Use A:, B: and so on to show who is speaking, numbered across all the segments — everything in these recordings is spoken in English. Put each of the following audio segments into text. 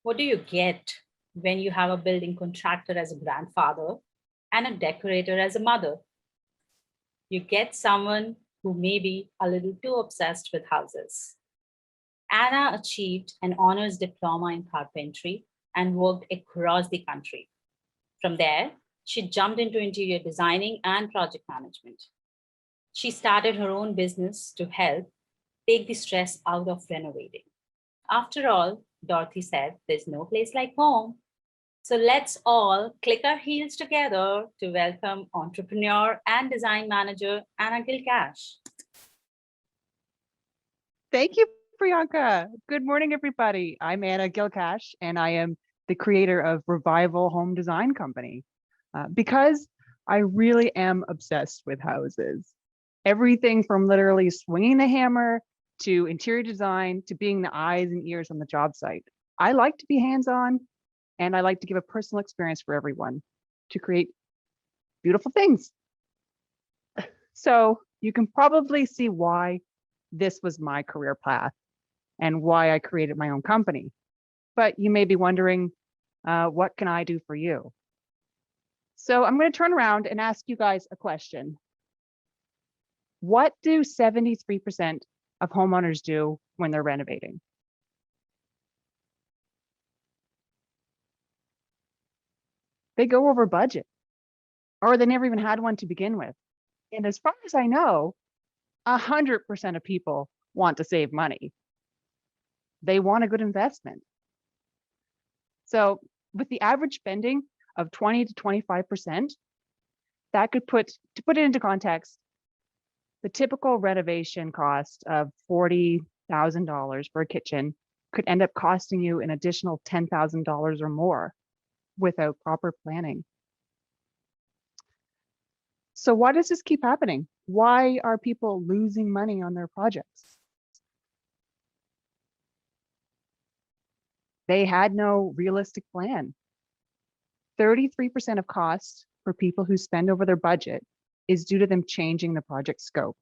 A: What do you get when you have a building contractor as a grandfather and a decorator as a mother? You get someone who may be a little too obsessed with houses. Anna achieved an honors diploma in carpentry and worked across the country. From there, she jumped into interior designing and project management. She started her own business to help take the stress out of renovating. After all, Dorothy said, there's no place like home. So let's all click our heels together to welcome entrepreneur and design manager Anna Gilcash.
B: Thank you, Priyanka. Good morning, everybody. I'm Anna Gilcash, and I am the creator of Revival Home Design Company because I really am obsessed with houses. Everything from literally swinging the hammer to interior design to being the eyes and ears on the job site. I like to be hands-on, and I like to give a personal experience for everyone to create beautiful things. So you can probably see why this was my career path and why I created my own company. But you may be wondering, what can I do for you? So I'm going to turn around and ask you guys a question. What do 73% of homeowners do when they're renovating? They go over budget, or they never even had one to begin with. And as far as I know, 100% of people want to save money. They want a good investment. So with the average spending of 20 to 25%, that could to put it into context, the typical renovation cost of $40,000 for a kitchen could end up costing you an additional $10,000 or more without proper planning. So why does this keep happening? Why are people losing money on their projects? They had no realistic plan. 33% of costs for people who spend over their budget is due to them changing the project scope.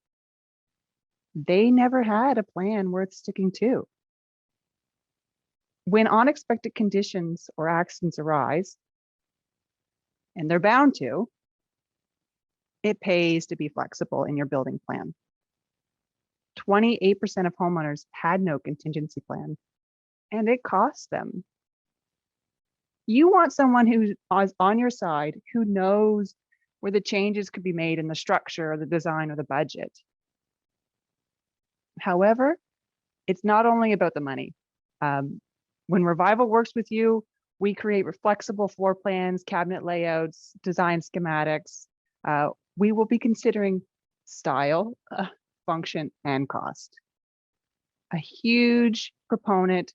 B: They never had a plan worth sticking to. When unexpected conditions or accidents arise, and they're bound to, it pays to be flexible in your building plan. 28% of homeowners had no contingency plan, and it cost them. You want someone who's on your side, who knows where the changes could be made in the structure or the design or the budget. However, it's not only about the money. When Revival works with you, we create flexible floor plans, cabinet layouts, design schematics. We will be considering style, function, and cost. A huge proponent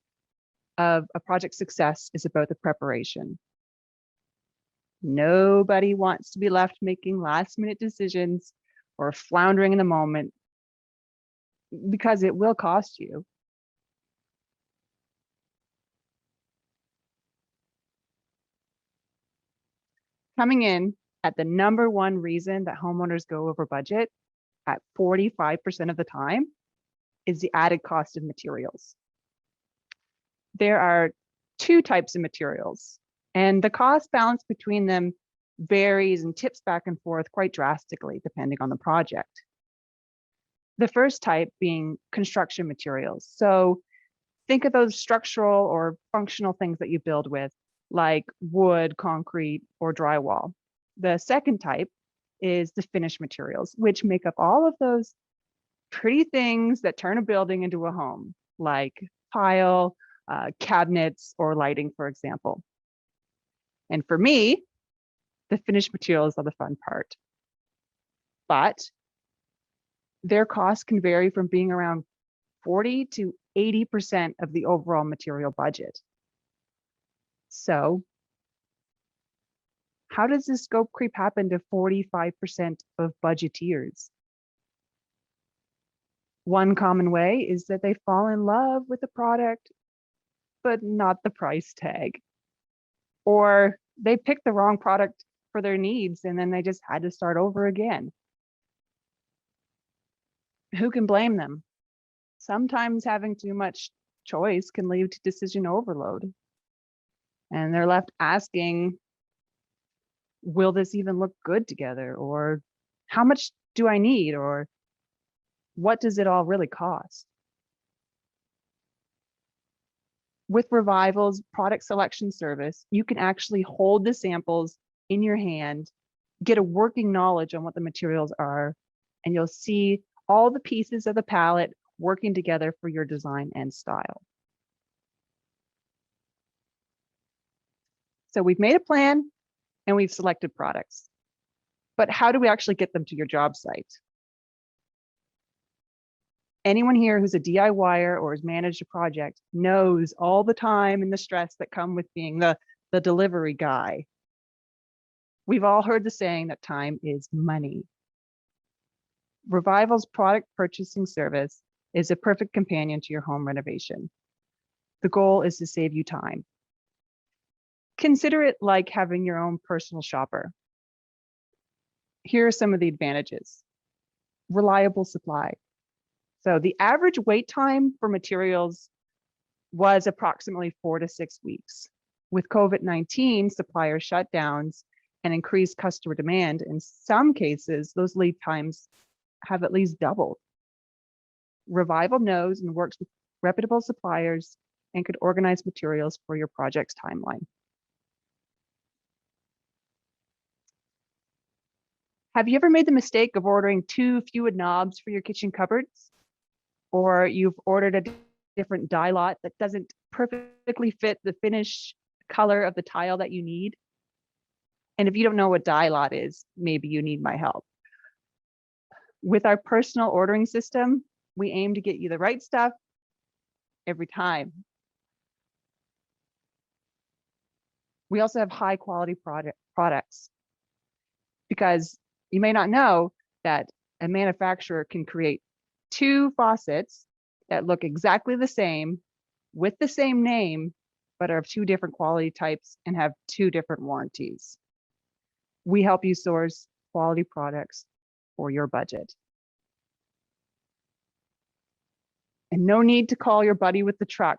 B: of a project success is about the preparation. Nobody wants to be left making last-minute decisions or floundering in the moment, because it will cost you. Coming in at the #1 reason that homeowners go over budget at 45% of the time is the added cost of materials. There are 2 types of materials, and the cost balance between them varies and tips back and forth quite drastically depending on the project. The first type being construction materials. So think of those structural or functional things that you build with, like wood, concrete, or drywall. The second type is the finished materials, which make up all of those pretty things that turn a building into a home, like tile, cabinets, or lighting, for example. And for me, the finished materials are the fun part. But their costs can vary from being around 40 to 80% of the overall material budget. So how does this scope creep happen to 45% of budgeteers? One common way is that they fall in love with the product, but not the price tag. Or they picked the wrong product for their needs and then they just had to start over again. Who can blame them? Sometimes having too much choice can lead to decision overload. And they're left asking, will this even look good together? Or how much do I need? Or what does it all really cost? With Revival's product selection service, you can actually hold the samples in your hand, get a working knowledge on what the materials are, and you'll see all the pieces of the palette working together for your design and style. So we've made a plan and we've selected products, but how do we actually get them to your job site? Anyone here who's a DIYer or has managed a project knows all the time and the stress that come with being the delivery guy. We've all heard the saying that time is money. Revival's product purchasing service is a perfect companion to your home renovation. The goal is to save you time. Consider it like having your own personal shopper. Here are some of the advantages. Reliable supply. So the average wait time for materials was approximately 4 to 6 weeks. With COVID-19 supplier shutdowns and increased customer demand, in some cases, those lead times have at least doubled. Revival knows and works with reputable suppliers and could organize materials for your project's timeline. Have you ever made the mistake of ordering too few knobs for your kitchen cupboards? Or you've ordered a different dye lot that doesn't perfectly fit the finish color of the tile that you need? And if you don't know what dye lot is, maybe you need my help. With our personal ordering system, we aim to get you the right stuff every time. We also have high quality products, because you may not know that a manufacturer can create 2 faucets that look exactly the same with the same name, but are of 2 different quality types and have 2 different warranties. We help you source quality products for your budget. And no need to call your buddy with the truck.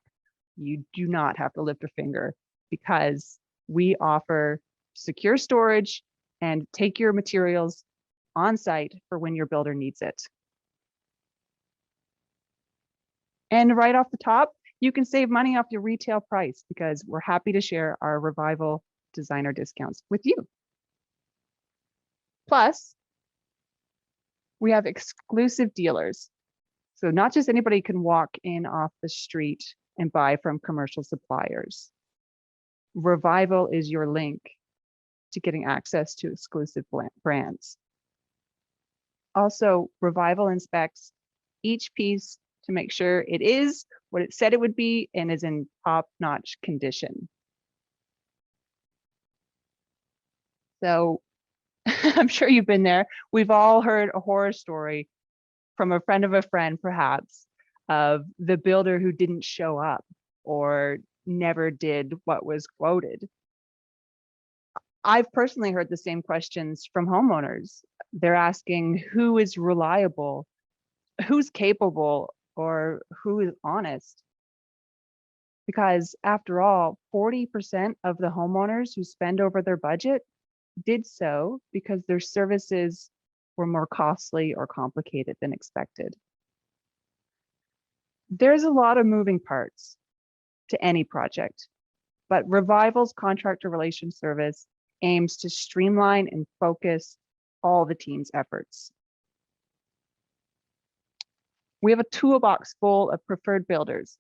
B: You do not have to lift a finger, because we offer secure storage and take your materials on site for when your builder needs it. And right off the top, you can save money off your retail price, because we're happy to share our Revival designer discounts with you. Plus, we have exclusive dealers. So not just anybody can walk in off the street and buy from commercial suppliers. Revival is your link to getting access to exclusive brands. Also, Revival inspects each piece to make sure it is what it said it would be and is in top-notch condition. So I'm sure you've been there. We've all heard a horror story from a friend of a friend, perhaps, of the builder who didn't show up or never did what was quoted. I've personally heard the same questions from homeowners. They're asking who is reliable, who's capable, or who is honest. Because after all, 40% of the homeowners who spend over their budget did so because their services were more costly or complicated than expected. There's a lot of moving parts to any project, but Revival's contractor relations service aims to streamline and focus all the team's efforts. We have a toolbox full of preferred builders,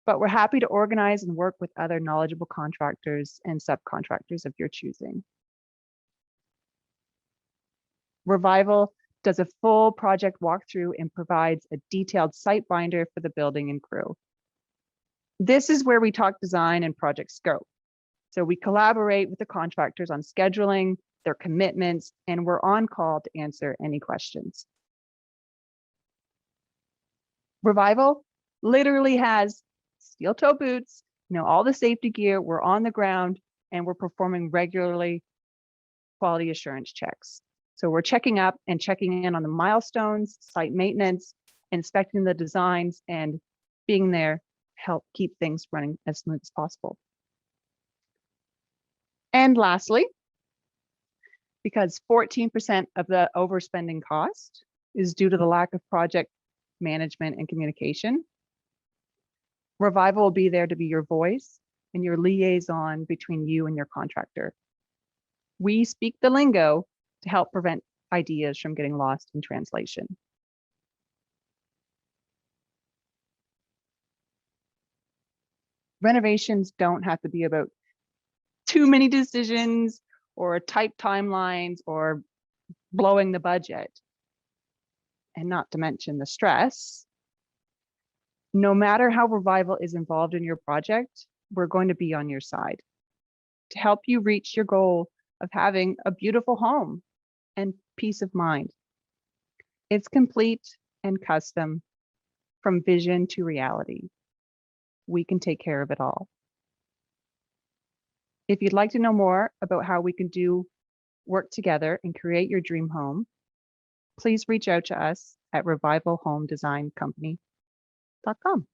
B: but we're happy to organize and work with other knowledgeable contractors and subcontractors of your choosing. Revival does a full project walkthrough and provides a detailed site binder for the building and crew. This is where we talk design and project scope. So we collaborate with the contractors on scheduling, their commitments, and we're on call to answer any questions. Revival literally has steel toe boots, all the safety gear, we're on the ground, and we're performing regularly quality assurance checks. So we're checking up and checking in on the milestones, site maintenance, inspecting the designs, and being there to help keep things running as smooth as possible. And lastly, because 14% of the overspending cost is due to the lack of project management and communication, Revival will be there to be your voice and your liaison between you and your contractor. We speak the lingo to help prevent ideas from getting lost in translation. Renovations don't have to be about too many decisions or tight timelines or blowing the budget. And not to mention the stress. No matter how Revival is involved in your project, we're going to be on your side to help you reach your goal of having a beautiful home and peace of mind. It's complete and custom from vision to reality. We can take care of it all. If you'd like to know more about how we can work together and create your dream home, please reach out to us at revivalhomedesigncompany.com.